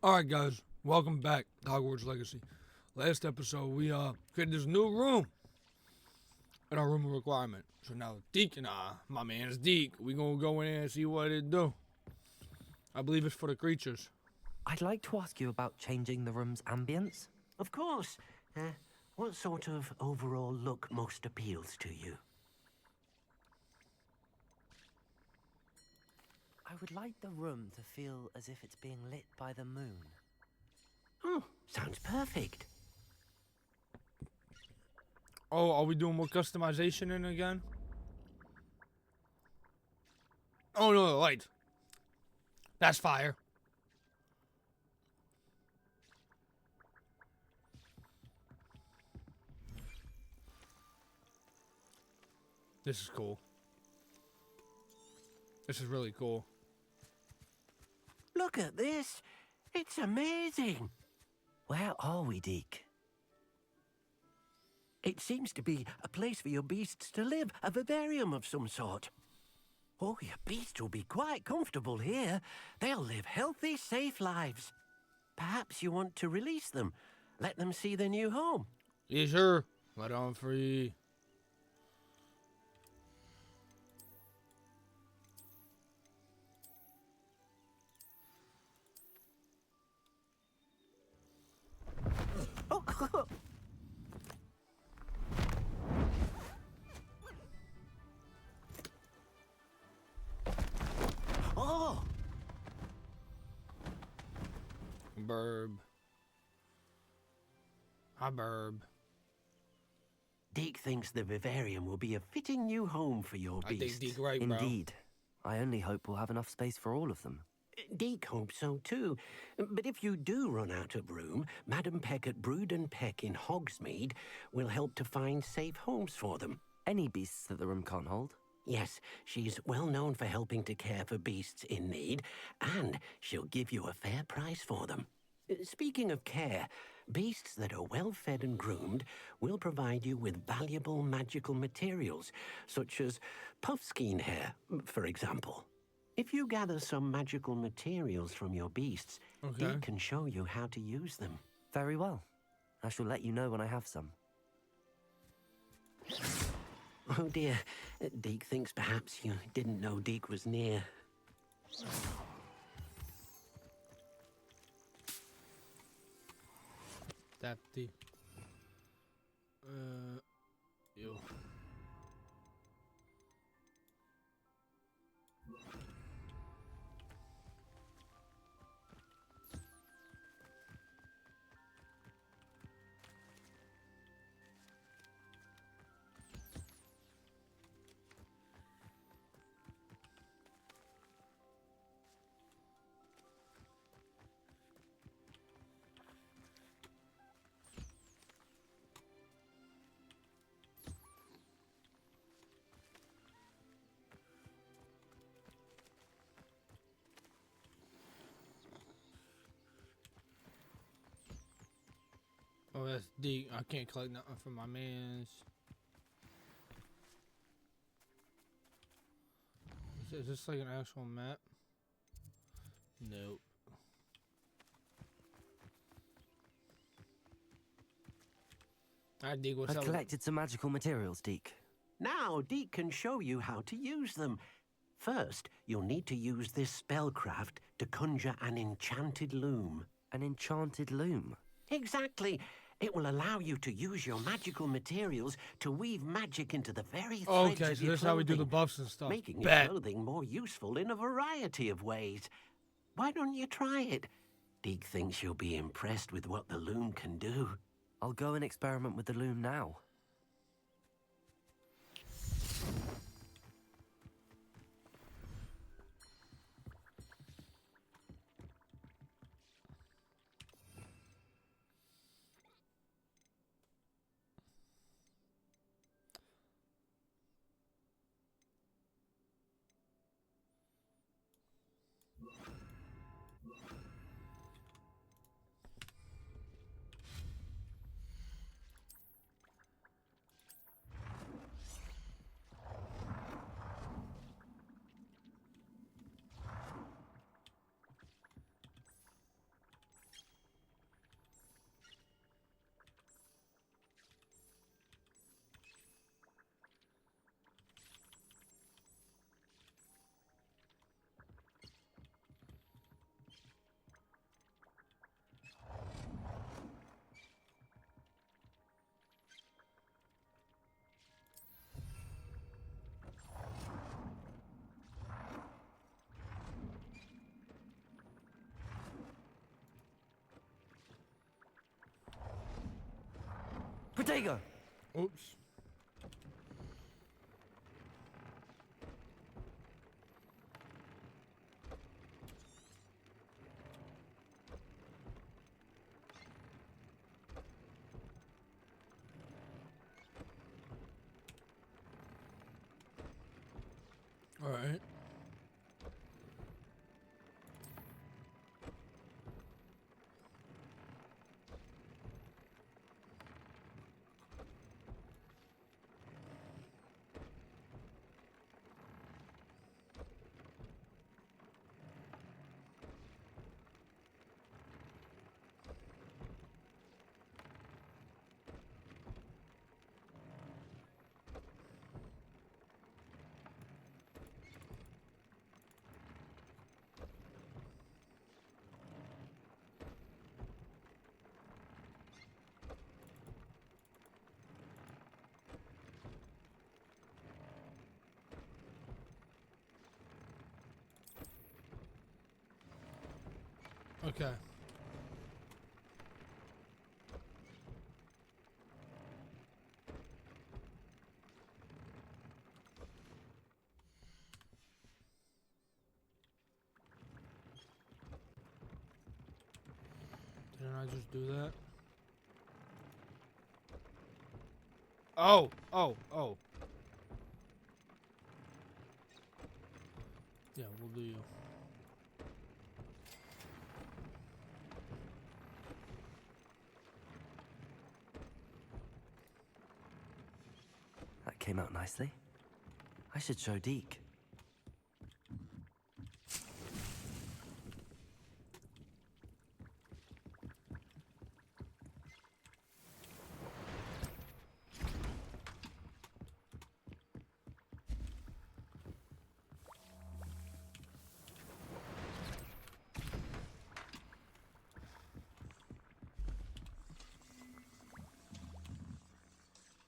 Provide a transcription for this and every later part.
Alright guys, welcome back to Hogwarts Legacy. Last episode we created this new room in our room of requirement. So now Deke and my man is Deke, we gonna go in there and see what it do. I believe it's for the creatures. I'd like to ask you about changing the room's ambience. Of course. What sort of overall look most appeals to you? I would like the room to feel as if it's being lit by the moon. Oh, sounds perfect. Oh, are we doing more customization in again? Oh no, the lights. That's fire. This is cool. This is really cool. Look at this. It's amazing. Where are we, Deke? It seems to be a place for your beasts to live, a vivarium of some sort. Oh, your beasts will be quite comfortable here. They'll live healthy, safe lives. Perhaps you want to release them. Let them see their new home. Yeah, sure. Let on free. Oh, oh, Burb. Hi, Burb. Deke thinks the vivarium will be a fitting new home for your I think beasts. Deke right, bro. Indeed. I only hope we'll have enough space for all of them. Deke hopes so too. But if you do run out of room, Madam Peck at Brood and Peck in Hogsmeade will help to find safe homes for them. Any beasts that the room can't hold? Yes, she's well known for helping to care for beasts in need, and she'll give you a fair price for them. Speaking of care, beasts that are well fed and groomed will provide you with valuable magical materials, such as puffskein hair, for example. If you gather some magical materials from your beasts, Okay. Deke can show you how to use them. Very well. I shall let you know when I have some. Oh dear, Deke thinks perhaps you didn't know Deke was near. Dapty. Yo. Oh, that's deep. I can't collect nothing from my mans. Is this like an actual map? Nope. Alright, Deke, what's I've up? collected some magical materials, Deke. Now, Deke can show you how to use them. First, you'll need to use this spellcraft to conjure an enchanted loom. An enchanted loom. Exactly. It will allow you to use your magical materials to weave magic into the very threads Okay, of so your this is how we do the clothing, buffs and stuff. making Bet. your clothing more useful in a variety of ways. Why don't you try it? Deke thinks you'll be impressed with what the loom can do. I'll go and experiment with the loom now. Digger! Oops. All right. Okay. Didn't I just do that? Oh, oh, oh. Yeah, we'll do you. That came out nicely. I should show Deke.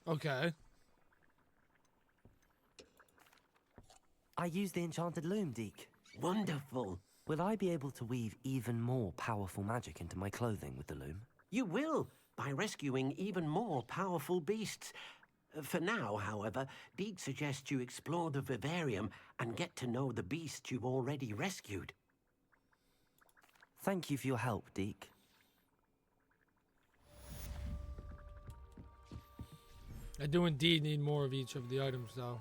Okay. I used the enchanted loom, Deke. Wonderful. Will I be able to weave even more powerful magic into my clothing with the loom? You will, by rescuing even more powerful beasts. For now, however, Deke suggests you explore the vivarium and get to know the beasts you've already rescued. Thank you for your help, Deke. I do indeed need more of each of the items, though.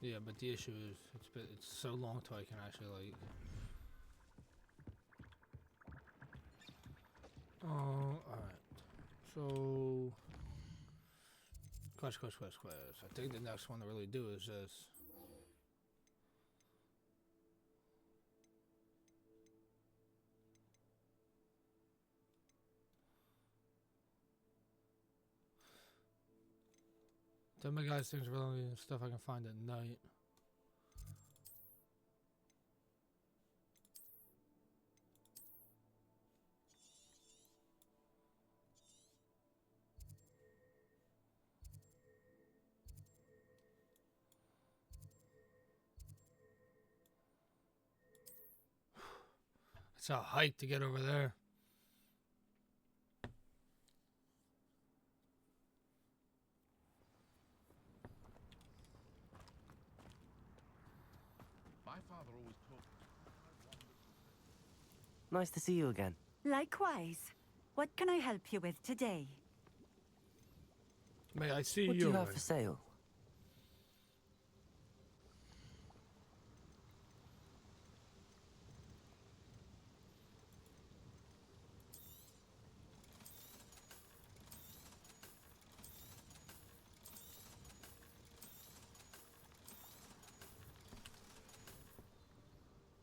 Yeah, but the issue is it's so long till I can actually like. Oh, all right. So, quest. I think the next one to really do is this. Tell my guys things are really stuff I can find at night. It's a hike to get over there. My father always taught me. Nice to see you again. Likewise. What can I help you with today? May I see What do your you have way? for sale?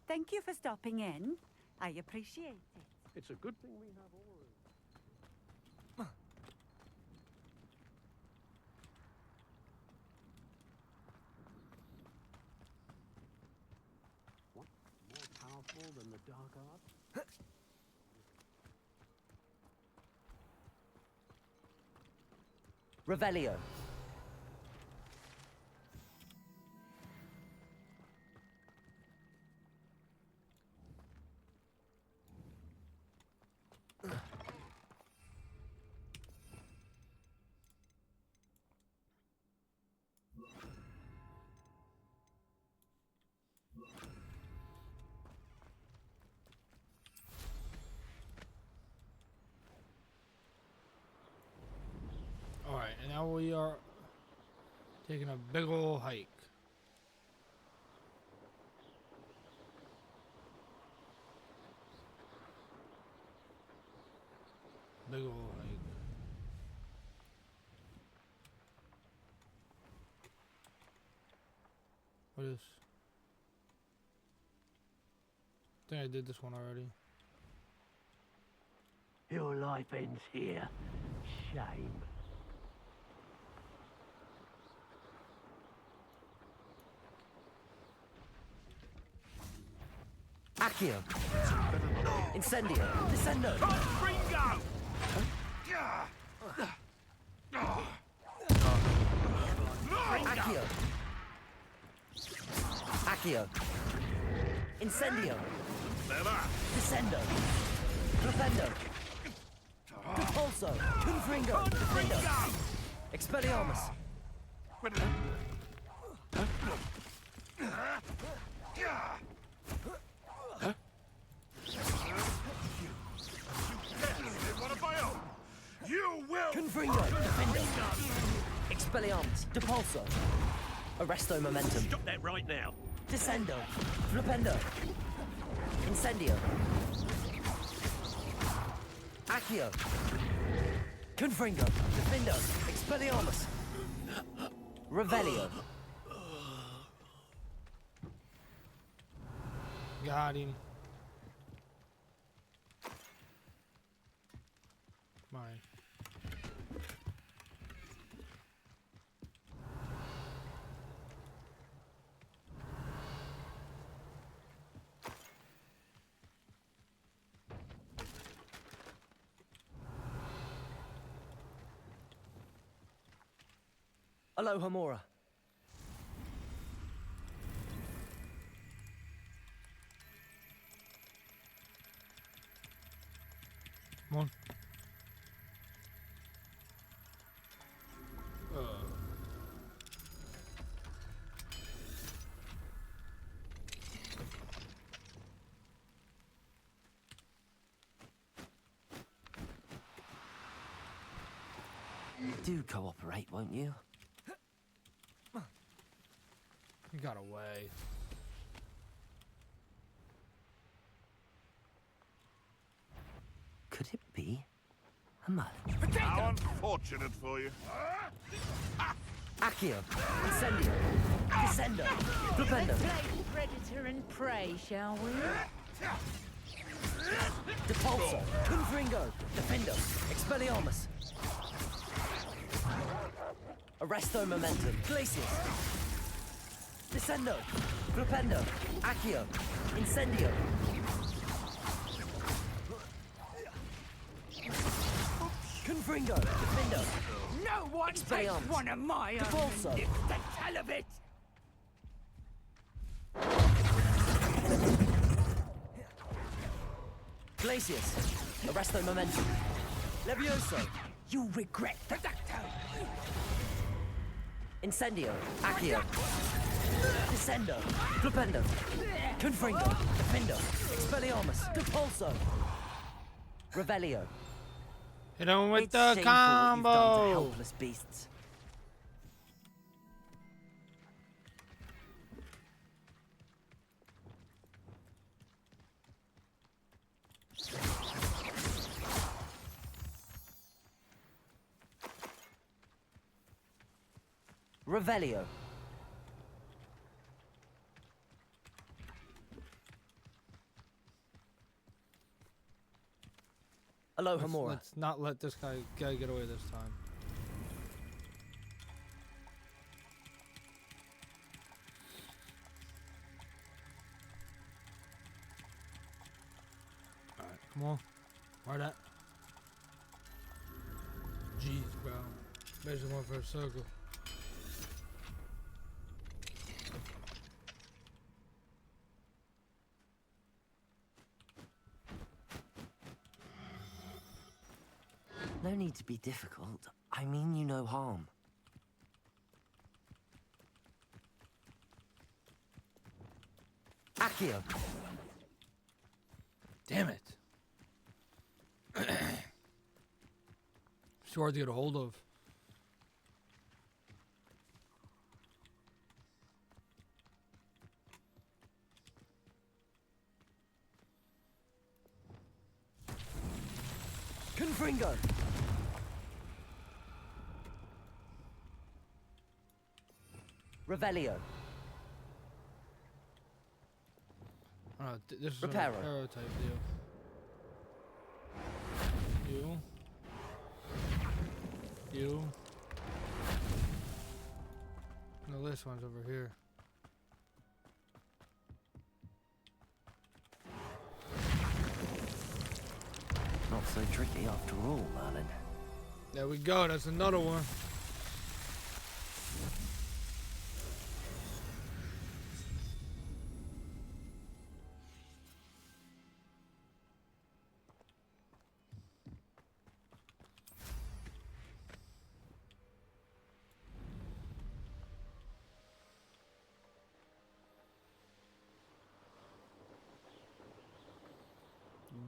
Thank you for stopping in. I appreciate it. It's a good thing we have all. What? More powerful than the dark art? Revelio. Alright, and now we are taking a big ol' hike. Big ol' hike. What is? I think I did this one already. Your life ends here. Shame. Accio! Incendio! Descendo! Ringo! Accio! Accio! Incendio! Descendo! Flipendo! Repulso! Confringo! Defendo! Expelliarmus! You will! Confringo! Defendo! Expelliarmus! Depulso! Arresto Momentum! Stop that right now. Descendo! Flipendo! Incendio! Accio! Confringo! Defendo! Expelliarmus! Revelio! Got him. Mine. Aloha Mora! Come on. Do cooperate, won't you? He got away. Could it be a merge? How unfortunate for you. Accio! Incendio! Descendo! Flipendo! Play predator and prey, shall we? Depulso! Confringo! Defendo! Expelliarmus! Arresto Momentum! Glacius! Descendo! Flipendo! Accio! Incendio! Confringo! Defendo! No one takes Expelliarmus! one of my own. Depulso! It's the tell of it. Glacius! Arresto Momentum! Levioso! You regret that. Incendio! Accio! Descendo! Flipendo! Confringo! Defendo! Expelliarmus! Depulso! Revelio! Hit him with It's the shameful what you've done to combo. helpless beasts. Revelio. Aloha Mora. Let's not let this guy get away this time. Alright, come on. Where that? Jeez, bro. Basically went for a circle. No need to be difficult. I mean you no harm. Accio. Damn it. It's hard to get a hold of. Confringo. Revelio. This is a Reparo. reparo type deal. You. No, this one's over here. Not so tricky after all, Merlin. There we go. That's another one.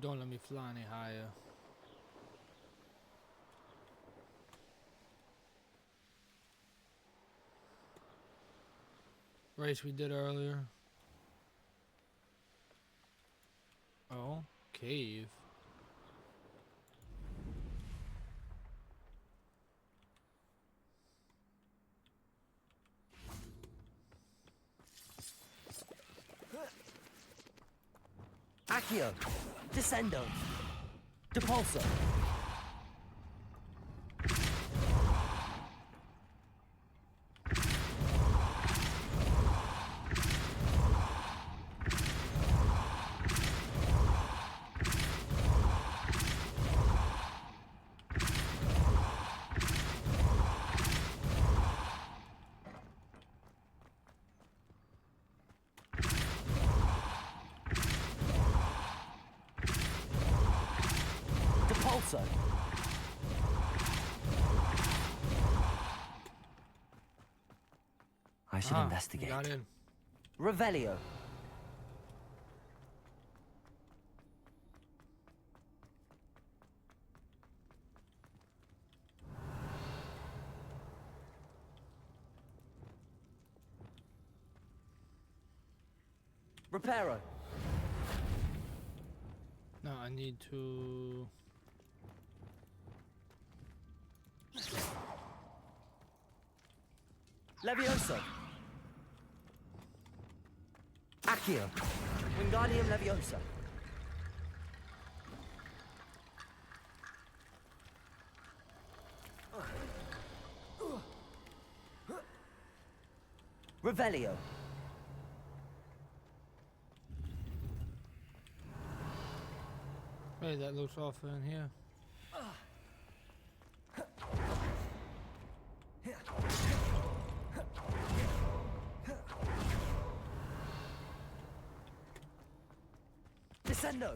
Don't let me fly any higher. Race we did earlier. Oh, cave. Accio. Descendo. Depulso. Depulso. I should investigate. Got in. Revelio. Reparo. No, I need to. Levioso. Accio. Wingardium Leviosa. Revelio. Hey, that looks off in here. Descendo.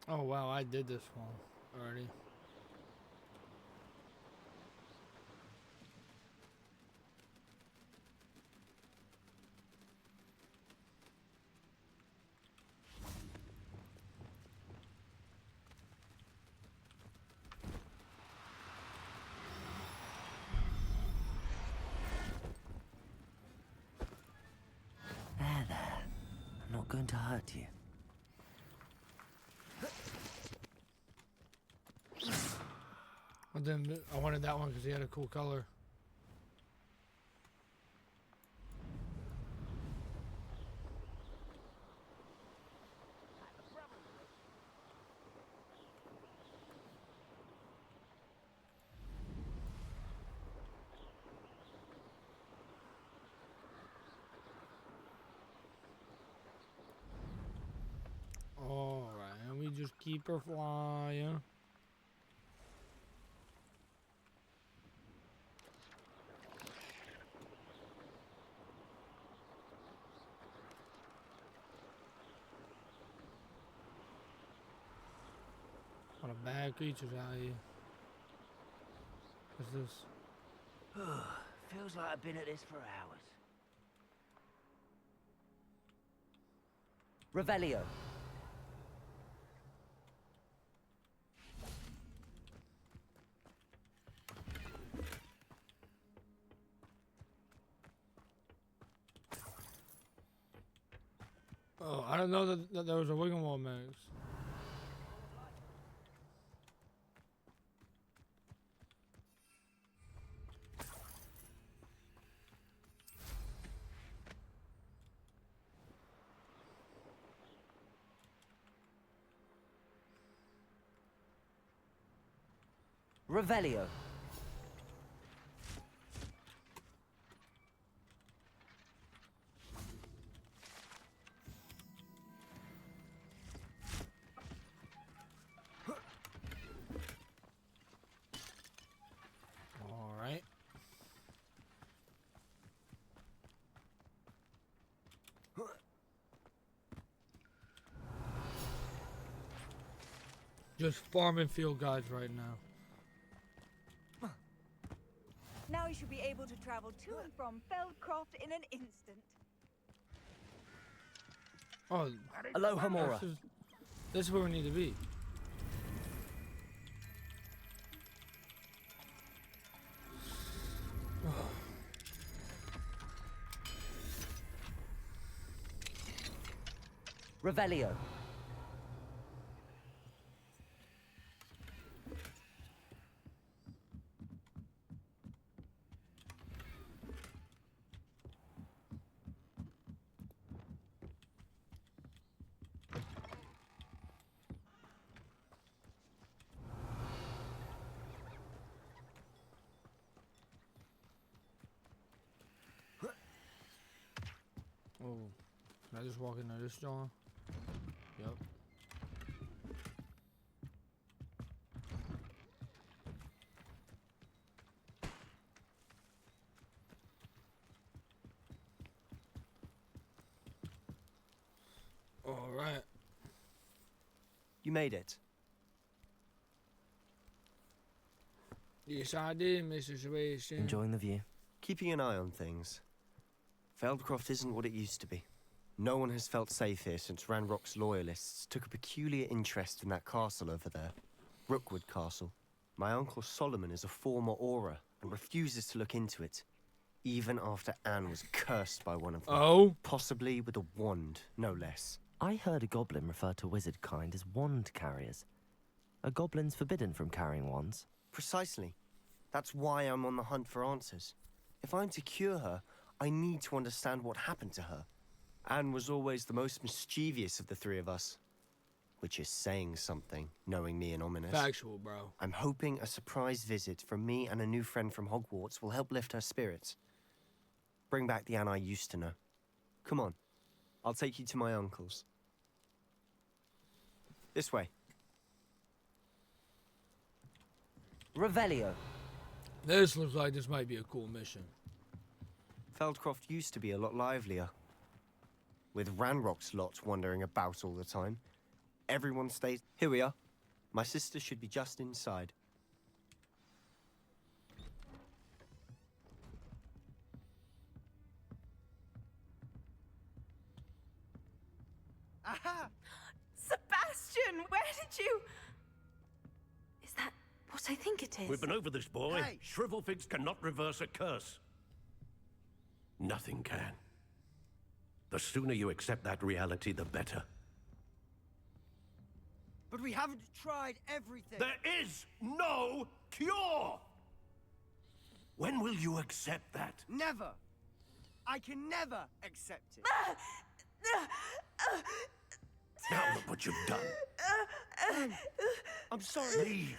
Oh wow, I did this one already. There. I'm not going to hurt you. But then I wanted that one because he had a cool color. Alright, and we just keep her flying. bad creatures out here. What's this? Feels like I've been at this for hours. Revelio. Oh, I don't know that there was a Wiggenwall max. Revelio. All right. Just farming field guides right now. Now you should be able to travel to and from Feldcroft in an instant. Oh, Aloha Mora. this is where we need to be. Revelio. Oh, can I just walk into this John? Yep. All right. You made it. Yes, I did, Mr. Sebastian. Enjoying the view. Keeping an eye on things. Feldcroft isn't what it used to be. No one has felt safe here since Ranrock's loyalists took a peculiar interest in that castle over there. Rookwood Castle. My uncle Solomon is a former Auror and refuses to look into it, even after Anne was cursed by one of them. Oh? Possibly with a wand, no less. I heard a goblin refer to wizard kind as wand carriers. Are goblins forbidden from carrying wands? Precisely. That's why I'm on the hunt for answers. If I'm to cure her, I need to understand what happened to her. Anne was always the most mischievous of the three of us. Which is saying something, knowing me and Ominous. Factual, bro. I'm hoping a surprise visit from me and a new friend from Hogwarts will help lift her spirits. Bring back the Anne I used to know. Come on. I'll take you to my uncle's. This way. Revelio. This looks like this might be a cool mission. Feldcroft used to be a lot livelier. With Ranrock's lot wandering about all the time. Everyone stays... Here we are. My sister should be just inside. Aha! Sebastian, where did you... Is that what I think it is? We've been over this, boy. Hey. Shrivelfigs cannot reverse a curse. Nothing can. The sooner you accept that reality, the better. But we haven't tried everything. There is no cure! When will you accept that? Never. I can never accept it. Now look what you've done. I'm sorry. Leave.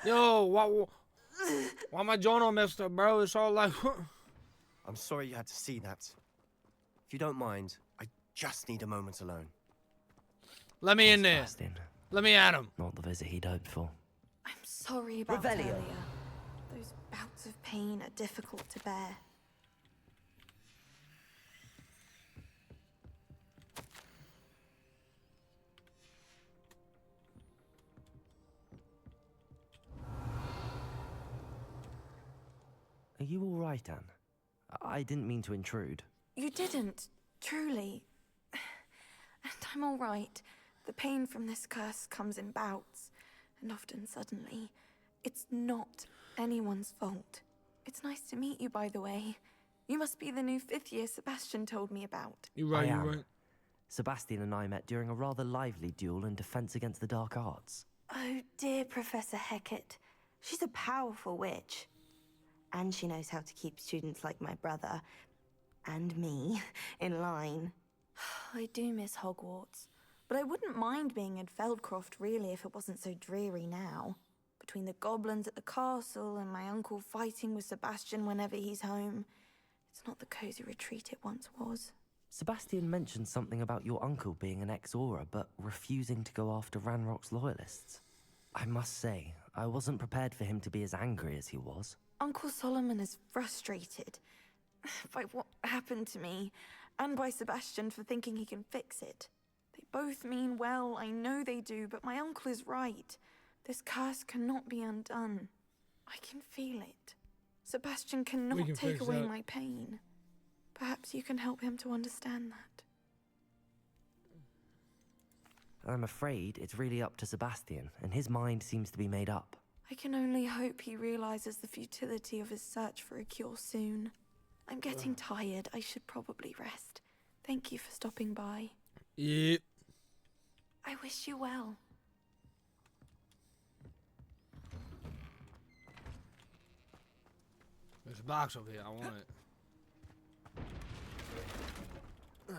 Yo, why my joint all messed up, bro? It's all like... I'm sorry you had to see that. If you don't mind, I just need a moment alone. Let me in there. Sebastian. Let me at him. Not the visit he'd hoped for. I'm sorry about Revelio. earlier. Those bouts of pain are difficult to bear. Are you all right, Anne? I didn't mean to intrude. You didn't, truly. And I'm all right. The pain from this curse comes in bouts, and often suddenly. It's not anyone's fault. It's nice to meet you, by the way. You must be the new 5th year Sebastian told me about. You're right, I you're am. right. Sebastian and I met during a rather lively duel in Defense Against the Dark Arts. Oh, dear Professor Hecat. She's a powerful witch. And she knows how to keep students like my brother, and me, in line. I do miss Hogwarts, but I wouldn't mind being in Feldcroft, really, if it wasn't so dreary now. Between the goblins at the castle and my uncle fighting with Sebastian whenever he's home, it's not the cozy retreat it once was. Sebastian mentioned something about your uncle being an ex-Auror, but refusing to go after Ranrock's loyalists. I must say, I wasn't prepared for him to be as angry as he was. Uncle Solomon is frustrated by what happened to me, and by Sebastian for thinking he can fix it. They both mean well, I know they do, but my uncle is right. This curse cannot be undone. I can feel it. Sebastian cannot take fix away that. my pain. Perhaps you can help him to understand that. I'm afraid it's really up to Sebastian, and his mind seems to be made up. I can only hope he realizes the futility of his search for a cure soon. I'm getting tired. I should probably rest. Thank you for stopping by. Yep. I wish you well. There's a box over here. I want it.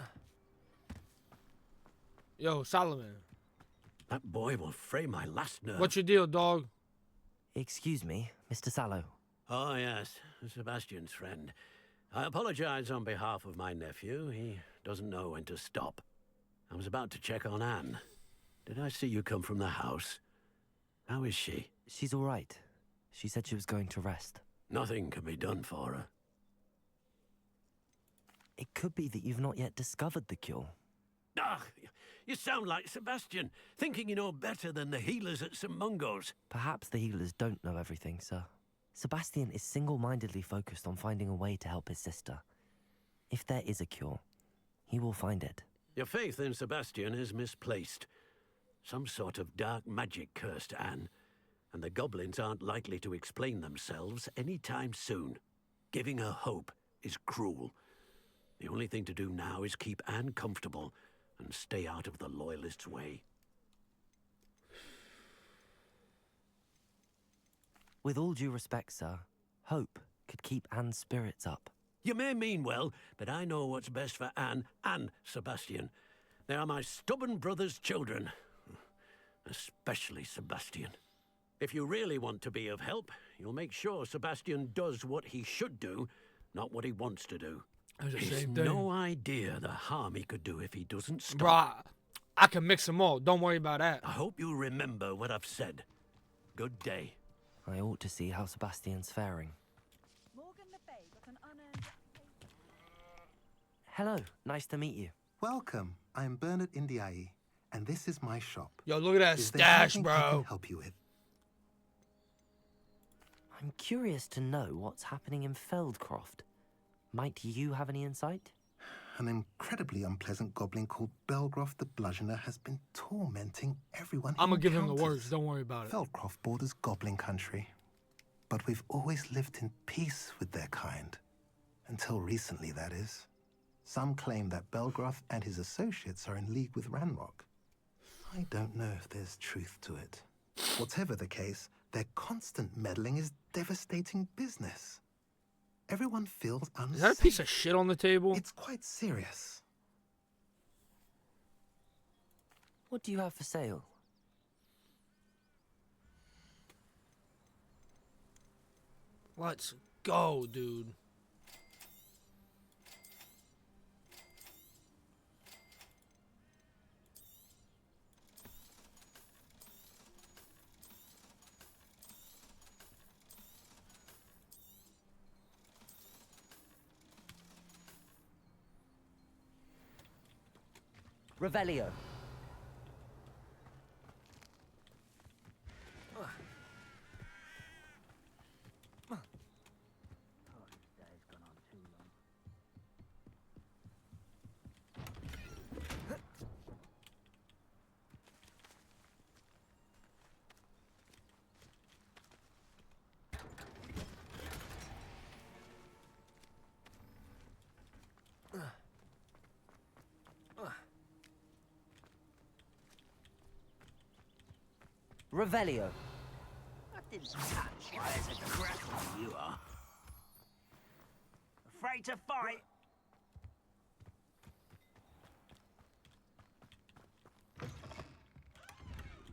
Yo, Solomon. That boy will fray my last nerve. What's your deal, dog? Excuse me, Mr. Sallow. Oh, yes, Sebastian's friend. I apologize on behalf of my nephew. He doesn't know when to stop. I was about to check on Anne. Did I see you come from the house? How is she? She's all right. She said she was going to rest. Nothing can be done for her. It could be that you've not yet discovered the cure. Ah, you sound like Sebastian, thinking you know better than the healers at St. Mungo's. Perhaps the healers don't know everything, sir. Sebastian is single-mindedly focused on finding a way to help his sister. If there is a cure, he will find it. Your faith in Sebastian is misplaced. Some sort of dark magic cursed Anne, and the goblins aren't likely to explain themselves anytime soon. Giving her hope is cruel. The only thing to do now is keep Anne comfortable and stay out of the Loyalists' way. With all due respect, sir, hope could keep Anne's spirits up. You may mean well, but I know what's best for Anne and Sebastian. They are my stubborn brother's children. Especially Sebastian. If you really want to be of help, you'll make sure Sebastian does what he should do, not what he wants to do. He's no idea the harm he could do if he doesn't stop. Bruh, I can mix them all. Don't worry about that. I hope you remember what I've said. Good day. I ought to see how Sebastian's faring. Morgan Le Fay got an unearned. Hello, nice to meet you. Welcome. I'm Bernard Indiaye, and this is my shop. Yo, look at that Is there stash, something I can bro. help you with? I'm curious to know what's happening in Feldcroft. Might you have any insight? An incredibly unpleasant goblin called Belgroth the Bludgeoner has been tormenting everyone. I'm gonna give him the words. Don't worry about it. Feldcroft borders goblin country, but we've always lived in peace with their kind. Until recently, that is. Some claim that Belgroth and his associates are in league with Ranrock. I don't know if there's truth to it. Whatever the case, their constant meddling is devastating business. Everyone feels unsafe. Is that a piece of shit on the table? It's quite serious. What do you have for sale? Let's go, dude. Revelio. Revelio. I didn't touch you as a crackle, you are. Afraid to fight?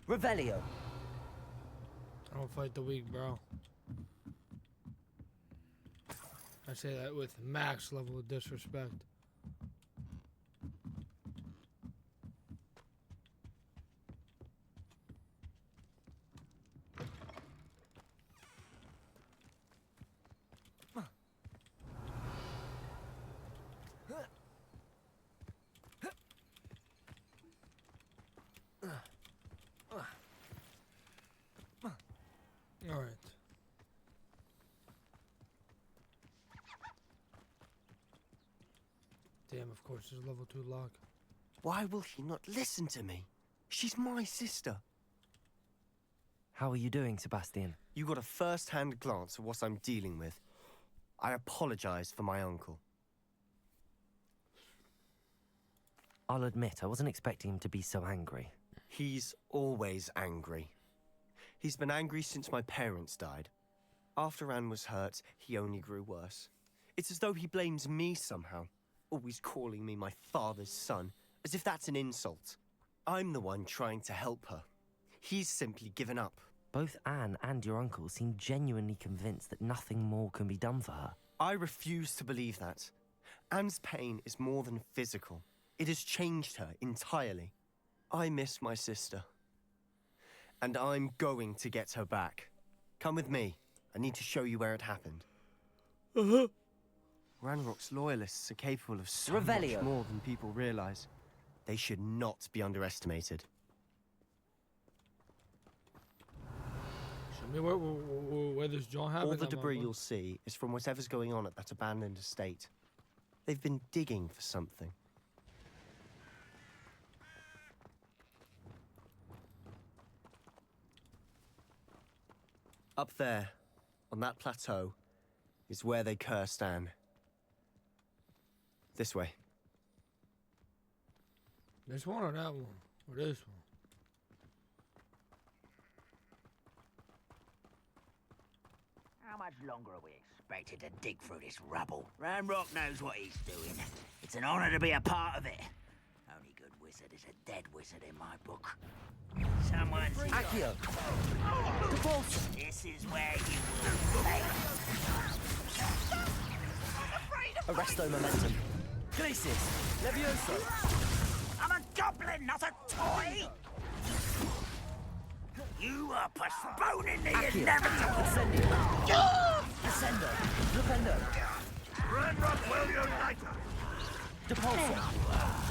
Revelio. I don't fight the weak, bro. I say that with max level of disrespect. All right. Damn, of course, there's a level 2 lock. Why will she not listen to me? She's my sister. How are you doing, Sebastian? You got a first-hand glance at what I'm dealing with. I apologize for my uncle. I'll admit, I wasn't expecting him to be so angry. He's always angry. He's been angry since my parents died. After Anne was hurt, he only grew worse. It's as though he blames me somehow, always calling me my father's son, as if that's an insult. I'm the one trying to help her. He's simply given up. Both Anne and your uncle seem genuinely convinced that nothing more can be done for her. I refuse to believe that. Anne's pain is more than physical. It has changed her entirely. I miss my sister. And I'm going to get her back. Come with me. I need to show you where it happened. Ranrock's loyalists are capable of so much more than people realize. They should not be underestimated. Show me where this joint happened. All the debris you'll see is from whatever's going on at that abandoned estate. They've been digging for something. Up there, on that plateau, is where they cursed Anne. This way. This one or that one? Or this one? How much longer are we expected to dig through this rubble? Ranrock knows what he's doing. It's an honor to be a part of it. Only good wizard is a dead wizard in my book. Someone's... Accio! This is where you will play. Arresto momentum. Glacis! Levioso! I'm a goblin, not a toy! You are postponing the inevitable! Descendo! Flipendo! Ranrock will unite! Depulso!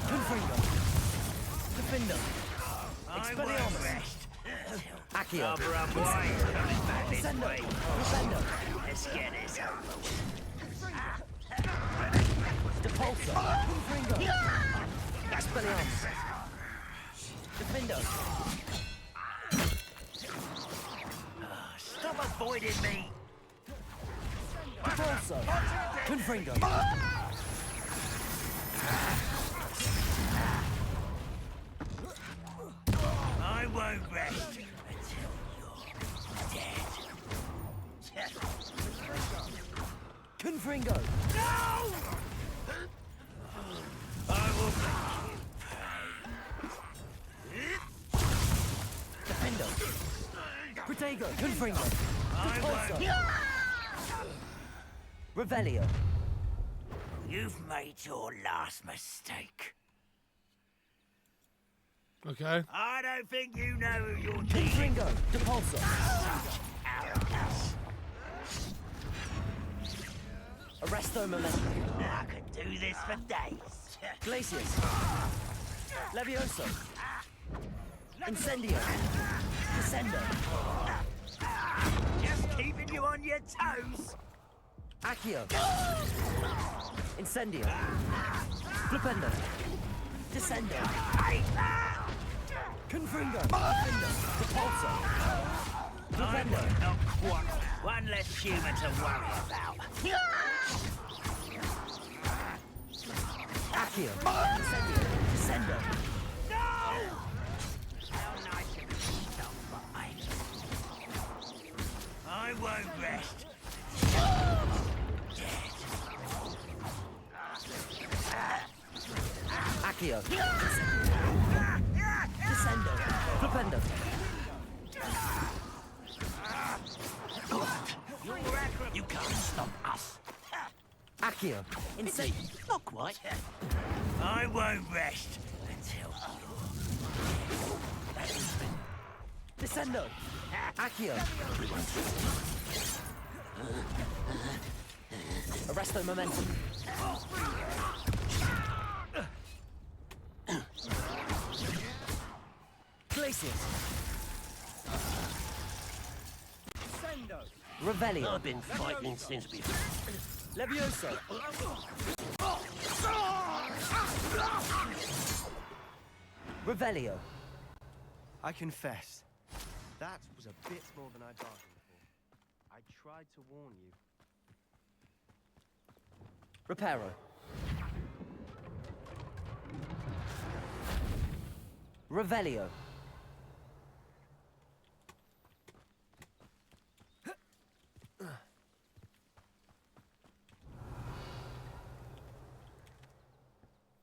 Confringo! Defendo! Expelliarmus! Accio! Descendo! Defendo! Let's get this Depulso! Confringo! Expelliarmus! Defendo! Stop avoiding me! Depulso! Confringo! I won't rest until you're dead. Confringo! No! I will Defendo! Protego! Confringo! Depulso! Revelio! You've made your last mistake. Okay. I don't think you know who you're dealing. Confringo! Depulso! Arrogance. Arresto momentum. I could do this for days. Glacius! Levioso! Incendio! Descendo! Just keeping you on your toes. Accio! Incendio! Flipendo! Descendo! Confringo! Defendo! Depulso! Flipendo! One less human to worry about. Accio! Incendio! Descendo! No! How nice of you to stop by. won't rest. Accio. Descendo. Flipendo. You can't stop us. Accio. Insane. Not quite. I won't rest until Descendo. Accio. Arresto momentum. Glacius. Revelio. I've been fighting since before. Levioso. Revelio. I confess, that was a bit more than I bargained for. I tried to warn you. Reparo. Revelio.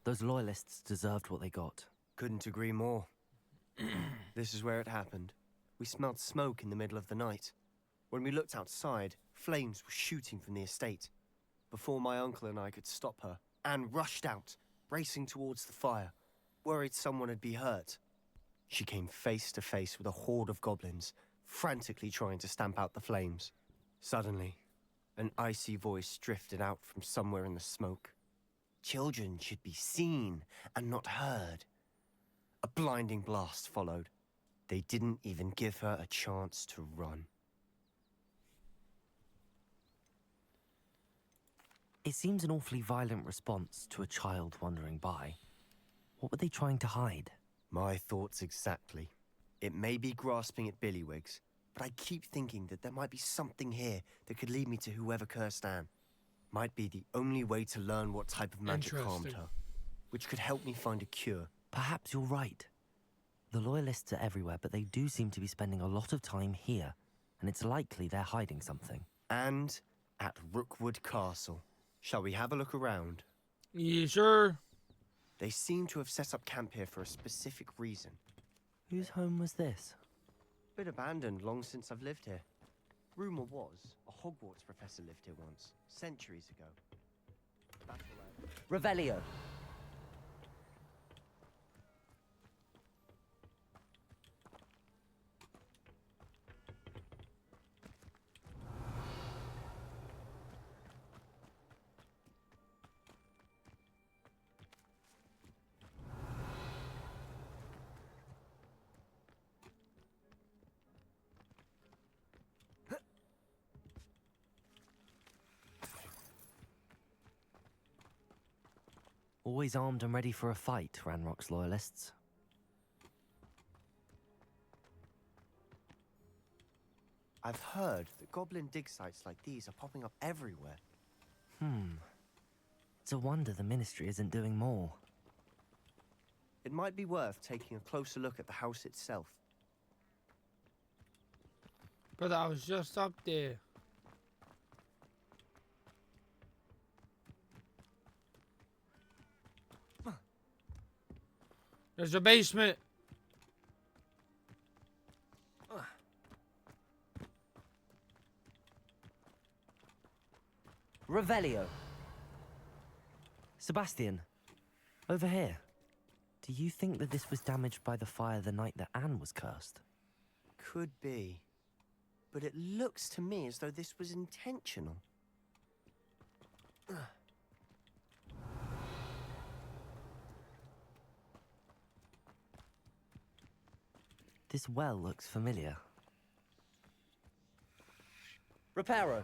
Those loyalists deserved what they got. Couldn't agree more. This is where it happened. We smelled smoke in the middle of the night. When we looked outside, flames were shooting from the estate. Before my uncle and I could stop her, Anne rushed out, racing towards the fire, worried someone had been hurt. She came face to face with a horde of goblins, frantically trying to stamp out the flames. Suddenly, an icy voice drifted out from somewhere in the smoke. Children should be seen and not heard. A blinding blast followed. They didn't even give her a chance to run. It seems an awfully violent response to a child wandering by. What were they trying to hide? My thoughts exactly. It may be grasping at Billywigs, but I keep thinking that there might be something here that could lead me to whoever cursed Anne. Might be the only way to learn what type of magic harmed her, which could help me find a cure. Perhaps you're right. The Loyalists are everywhere, but they do seem to be spending a lot of time here, and it's likely they're hiding something. And at Rookwood Castle. Shall we have a look around? Yeah, sure. They seem to have set up camp here for a specific reason. Whose home was this? Been abandoned long since I've lived here. Rumor was, a Hogwarts professor lived here once, centuries ago. Revelio. Always armed and ready for a fight, Ranrock's Loyalists. I've heard that goblin dig sites like these are popping up everywhere. It's a wonder the Ministry isn't doing more. It might be worth taking a closer look at the house itself. But I was just up there. There's a basement. Revelio. Sebastian, over here. Do you think that this was damaged by the fire the night that Anne was cursed? Could be. But it looks to me as though this was intentional. This well looks familiar. Reparo.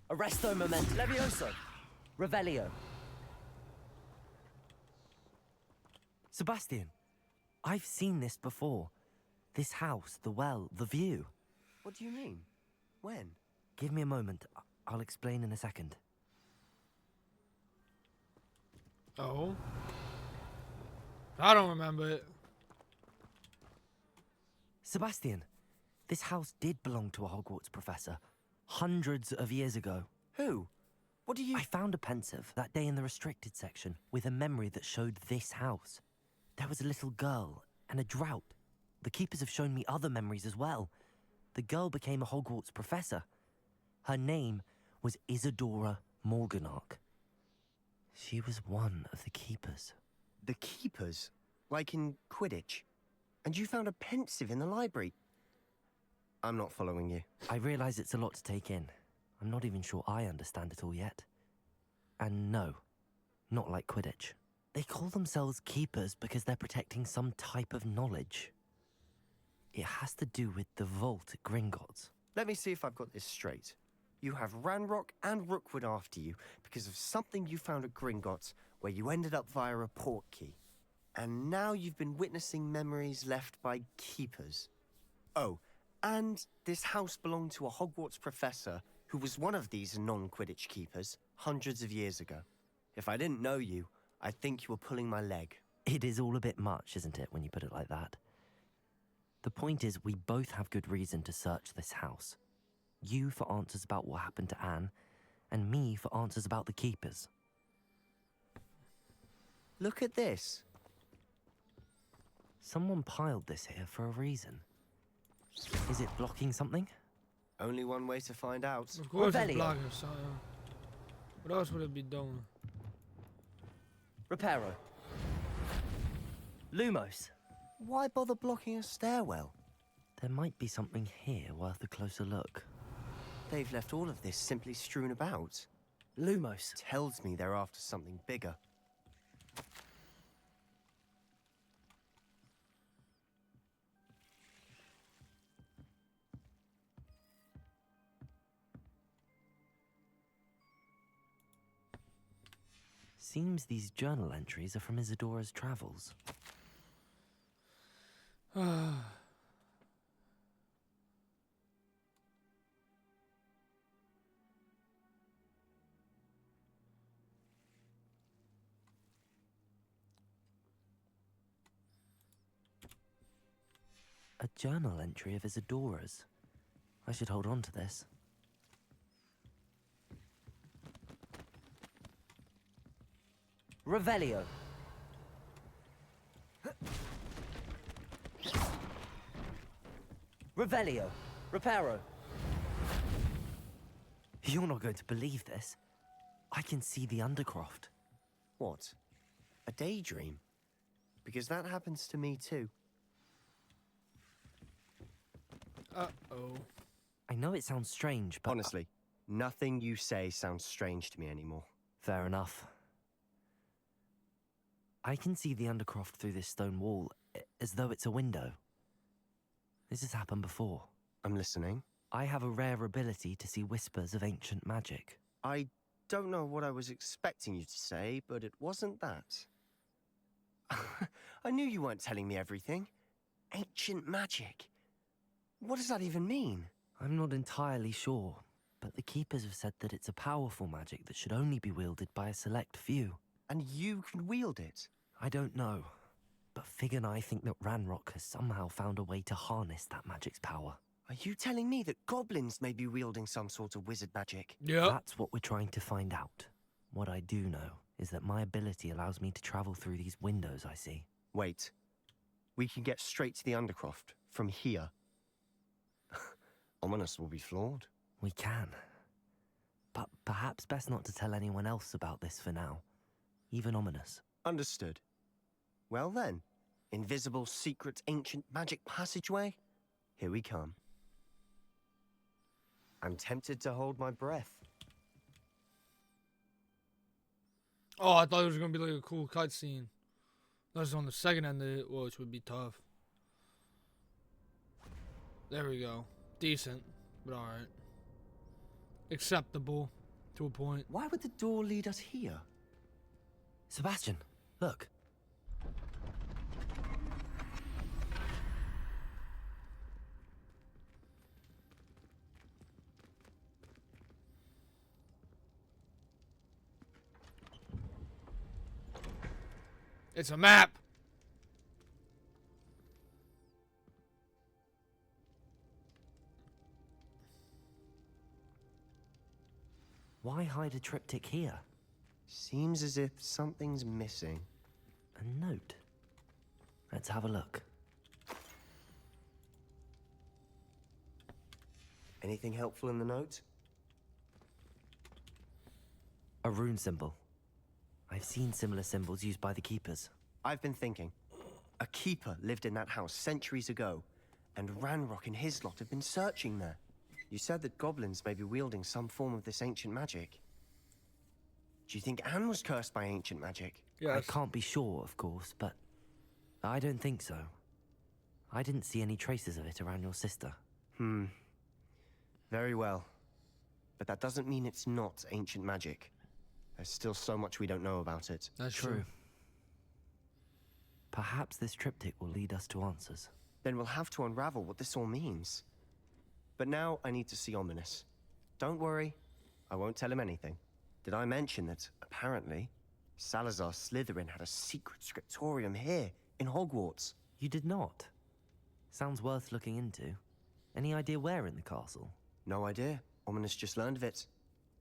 Arresto momento. Levioso. Revelio. Sebastian, I've seen this before. This house, the well, the view. What do you mean? When? Give me a moment. I'll explain in a second. Oh. I don't remember it. Sebastian, This house did belong to a Hogwarts professor, hundreds of years ago. Who? What do you... I found a pensive that day in the restricted section with a memory that showed this house. There was a little girl and a drought. The keepers have shown me other memories as well. The girl became a Hogwarts professor. Her name was Isadora Morganach. She was one of the keepers. The keepers? Like in Quidditch? And you found a pensive in the library? I'm not following you. I realize it's a lot to take in. I'm not even sure I understand it all yet. And no, not like Quidditch. They call themselves keepers because they're protecting some type of knowledge. It has to do with the vault at Gringotts. Let me see if I've got this straight. You have Ranrock and Rookwood after you because of something you found at Gringotts where you ended up via a port key. And now you've been witnessing memories left by keepers. Oh, and this house belonged to a Hogwarts professor who was one of these non-Quidditch keepers hundreds of years ago. If I didn't know you, I'd think you were pulling my leg. It is all a bit much, isn't it, when you put it like that? The point is, we both have good reason to search this house. You for answers about what happened to Anne, and me for answers about the keepers. Look at this. Someone piled this here for a reason. Is it blocking something? Only one way to find out. Of course it's Revelio. blocking something. What else would it be doing? Reparo. Lumos. Why bother blocking a stairwell? There might be something here worth a closer look. They've left all of this simply strewn about. Lumos. Tells me they're after something bigger. Seems these journal entries are from Isadora's travels. A journal entry of Isadora's. I should hold on to this. Revelio. Revelio. Reparo. You're not going to believe this. I can see the Undercroft. What? A daydream? Because that happens to me too. Uh-oh. I know it sounds strange, but... Honestly, nothing you say sounds strange to me anymore. Fair enough. I can see the Undercroft through this stone wall, as though it's a window. This has happened before. I'm listening. I have a rare ability to see whispers of ancient magic. I don't know what I was expecting you to say, but it wasn't that. I knew you weren't telling me everything. Ancient magic. What does that even mean? I'm not entirely sure, but the Keepers have said that it's a powerful magic that should only be wielded by a select few. And you can wield it? I don't know, but Fig and I think that Ranrock has somehow found a way to harness that magic's power. Are you telling me that goblins may be wielding some sort of wizard magic? Yeah. That's what we're trying to find out. What I do know is that my ability allows me to travel through these windows I see. Wait. We can get straight to the Undercroft from here. Ominous will be flawed. We can. But perhaps best not to tell anyone else about this for now. Even Ominous. Understood. Well then, invisible, secret, ancient magic passageway? Here we come. I'm tempted to hold my breath. Oh, I thought it was going to be like a cool cutscene. That was on the second end of it, which would be tough. There we go. Decent, but alright. Acceptable to a point. Why would the door lead us here? Sebastian, look. It's a map. Why hide a triptych here? Seems as if something's missing. A note. Let's have a look. Anything helpful in the note? A rune symbol. I've seen similar symbols used by the keepers. I've been thinking. A keeper lived in that house centuries ago, and Ranrock and his lot have been searching there. You said that goblins may be wielding some form of this ancient magic. Do you think Anne was cursed by ancient magic? Yes. I can't be sure, of course, but I don't think so. I didn't see any traces of it around your sister. Very well. But that doesn't mean it's not ancient magic. There's still so much we don't know about it. That's true. Perhaps this triptych will lead us to answers. Then we'll have to unravel what this all means. But now I need to see Ominous. Don't worry, I won't tell him anything. Did I mention that, apparently, Salazar Slytherin had a secret scriptorium here, in Hogwarts? You did not? Sounds worth looking into. Any idea where in the castle? No idea. Ominous just learned of it.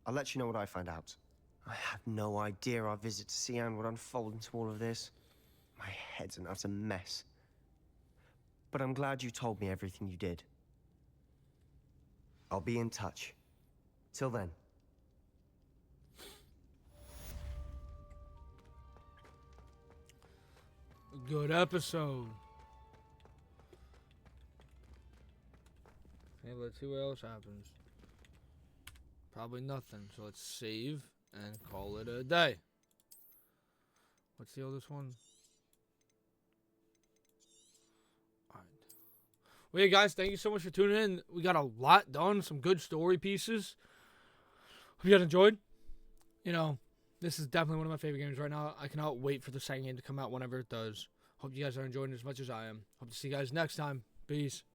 I'll let you know what I find out. I had no idea our visit to Cian would unfold into all of this. My head's an utter mess. But I'm glad you told me everything you did. I'll be in touch. Till then. Good episode. Okay, let's see what else happens. Probably nothing, so let's save and call it a day. What's the oldest one? Alright. Well, yeah, guys, thank you so much for tuning in. We got a lot done, some good story pieces. Hope you guys enjoyed. You know, this is definitely one of my favorite games right now. I cannot wait for the second game to come out whenever it does. Hope you guys are enjoying it as much as I am. Hope to see you guys next time. Peace.